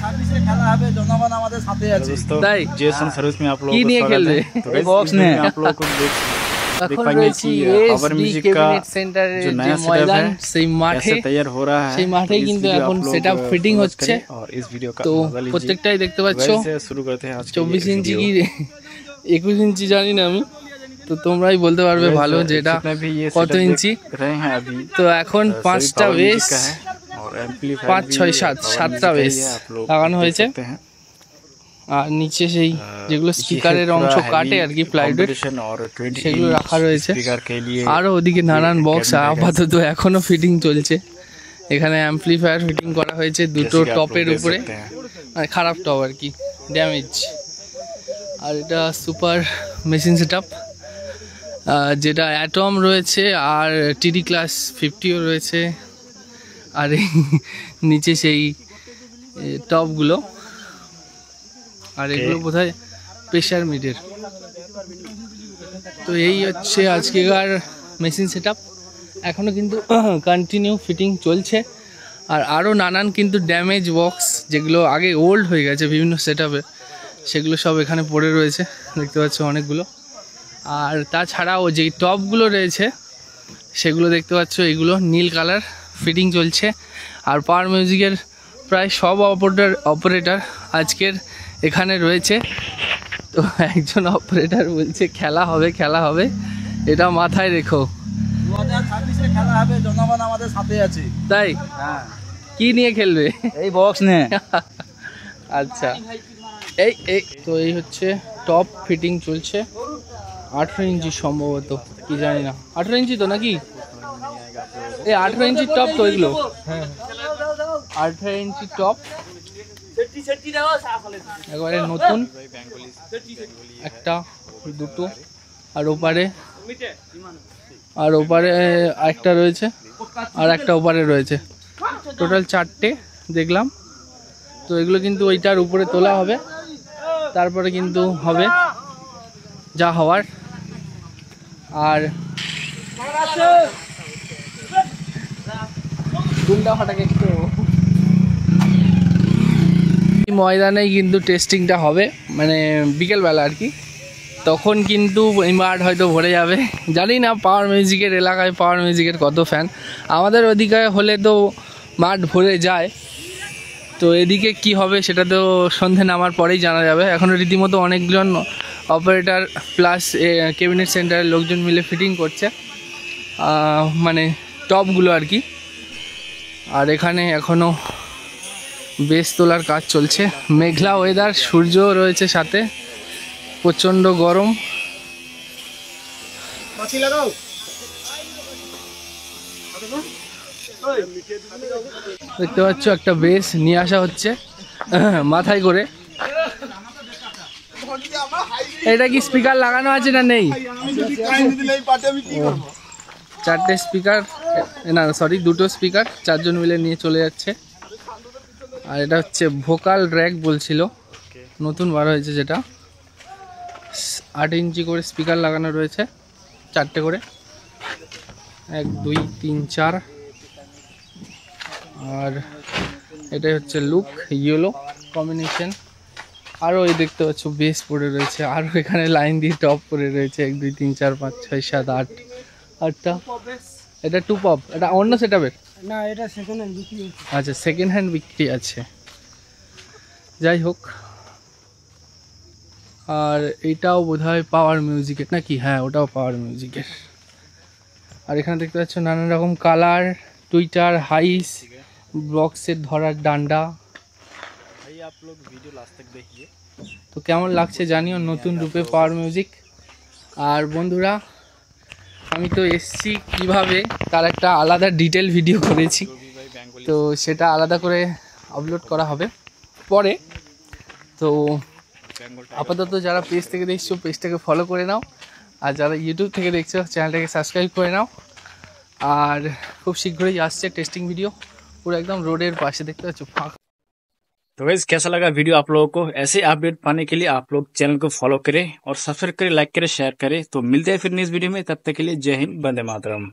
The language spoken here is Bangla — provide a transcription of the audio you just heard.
সার্ভিসে খেলা হবে, জনগণ আমাদের সাথে আছে। তাই जेसन सर्विस में आप लोगों কি को নিয়ে स्वागत খেলবে? है। तो guys, बॉक्स इसमें में आप लोगों को देख এখন पाएंगे রয়েছি कि पावर এসডি म्यूजिक का ক্যাবিনেট সেন্টারের जो যে नया सेटअप ময়দান है সেই মাঠে कैसे तैयार हो रहा है, সেই মাঠেই इस কিন্তু वीडियो এখন आप लोग সেটআপ ফিটিং watch হচ্ছে। करें और इस वीडियो का তো मजा लीजिए। প্রত্যেকটাই দেখতে পাচ্ছ। वैसे शुरू करते हैं आज 24 ইঞ্চি কি 21 ইঞ্চি জানি না আমি, তো তোমরাই বলতে পারবে ভালো যে এটা কত ইঞ্চি। रहे हैं अभी তো এখন 5টা বেস, और एम्पलीफायर 5 6 7 7টা বেস লাগানো হয়েছে। আর নিচে সেই যেগুলো স্পিকারের অংশ কাটে আর কি প্লাইউডের, সেগুলো রাখা রয়েছে। আরও ওদিকে নানান বক্স আপাতত এখনো ফিটিং চলছে। এখানে অ্যাম্পলিফায়ার ফিটিং করা হয়েছে দুটো টপের উপরে, মানে খারাপ টপ আর কি, ড্যামেজ। আর এটা সুপার মেশিন সেটআপ, যেটা অ্যাটম রয়েছে আর টিডি ক্লাস 50ও রয়েছে। আর এই নিচে সেই টপগুলো, আর এগুলো বোধহয় প্রেশার মিটার। তো এই হচ্ছে আজকেকার মেশিন সেটআপ। এখনও কিন্তু কন্টিনিউ ফিটিং চলছে। আর আরও নানান কিন্তু ড্যামেজ বক্স যেগুলো আগে ওল্ড হয়ে গেছে বিভিন্ন সেটআপে, সেগুলো সব এখানে পড়ে রয়েছে, দেখতে পাচ্ছ অনেকগুলো। আর তাছাড়াও যেই টপগুলো রয়েছে সেগুলো দেখতে পাচ্ছ, এগুলো নীল কালার ফিটিং চলছে। আর পাওয়ার মিউজিকের প্রায় সব অপারেটর আজকের এখানে রয়েছে। তো একজন অপারেটর বলছে খেলা হবে খেলা হবে, এটা মাথায় রেখো। 2026-এ খেলা হবে, জনগণ আমাদের সাথে আছে। তাই হ্যাঁ, কি নিয়ে খেলবে? এই বক্স নিয়ে। আচ্ছা, এই তো এই হচ্ছে টপ ফিটিং চলছে। 18 ইঞ্চি সম্ভবত, কি জানি না, 18 ইঞ্চি তো নাকি? এই 18 ইঞ্চির টপ তো এগুলো। হ্যাঁ, 18 ইঞ্চি টপ একেবারে নতুন, একটা দুটো, আর ওপারে একটা রয়েছে, আর একটা ওপারে রয়েছে, টোটাল 4টে দেখলাম। তো এগুলো কিন্তু ওইটার উপরে তোলা হবে, তারপরে কিন্তু হবে যা হওয়ার। আর ময়দানেই কিন্তু টেস্টিংটা হবে, মানে বিকেলবেলা আর কি। তখন কিন্তু মাঠ হয়তো ভরে যাবে। জানি না পাওয়ার মিউজিকের এলাকায় পাওয়ার মিউজিকের কত ফ্যান। আমাদের ওদিকে হলে তো মাঠ ভরে যায়, তো এদিকে কি হবে সেটা তো সন্ধে নামার পরেই জানা যাবে। এখনও রীতিমতো অনেকজন অপারেটর প্লাস ক্যাবিনেট সেন্টারের লোকজন মিলে ফিটিং করছে, মানে টপগুলো আর কি। আর এখানে এখনও বেস তোলার কাজ চলছে। মেঘলা ওয়েদার, সূর্য রয়েছে সাথে, প্রচণ্ড গরম। দেখতে পাচ্ছ একটা বেস নিয়ে আসা হচ্ছে মাথায় করে। এটা কি স্পিকার লাগানো আছে না নেই? 4টে স্পিকার, না সরি 2টো স্পিকার, 4 জন মিলে নিয়ে চলে যাচ্ছে। আর এটা হচ্ছে ভোকাল র্যাক বলছিল, নতুন বার হয়েছে, যেটা 8 ইঞ্চি করে স্পিকার লাগানো রয়েছে, 4টে করে, 1 2 3 4। আর এটাই হচ্ছে লুক ইয়েলো কম্বিনেশন। আরও এই দেখতে পাচ্ছ বেস পড়ে রয়েছে, আরও এখানে লাইন দিয়ে টপ পড়ে রয়েছে, 1 2 3 4 5 6 7 8 8টা। এটা 2 পপ, এটা অন্য সেটআপের না, এটা সেকেন্ড হ্যান্ড বিক্রি। আচ্ছা, সেকেন্ড হ্যান্ড বিক্রি আছে, যাই হোক। আর এইটাও বোধহয় পাওয়ার মিউজিকের নাকি? হ্যাঁ, ওটাও পাওয়ার মিউজিকের। আর এখানে দেখতে পাচ্ছ নানান রকম কালার, টুইটার, হাইস, বক্সের ধরার ডান্ডা। তো কেমন লাগছে জানিও নতুন রূপে পাওয়ার মিউজিক। আর বন্ধুরা, আমি তো এসছি কিভাবে তার একটা আলাদা ডিটেল ভিডিও করেছি, তো সেটা আলাদা করে আপলোড করা হবে পরে। তো আপাতত যারা পেজ থেকে দেখছো পেজটাকে ফলো করে নাও, আর যারা ইউটিউব থেকে দেখছো চ্যানেলটাকে সাবস্ক্রাইব করে নাও। আর খুব শীঘ্রই আসছে টেস্টিং ভিডিও, পুরো একদম रोडের পাশে, দেখতে পাচ্ছ ফাঁকা। तो गाइस कैसा लगा वीडियो आप लोगों को? ऐसे अपडेट पाने के लिए आप लोग चैनल को फॉलो करें और सब्सक्राइब करें, लाइक करें, शेयर करें। तो मिलते हैं फिर नेक्स्ट वीडियो में, तब तक के लिए जय हिंद, वंदे मातरम।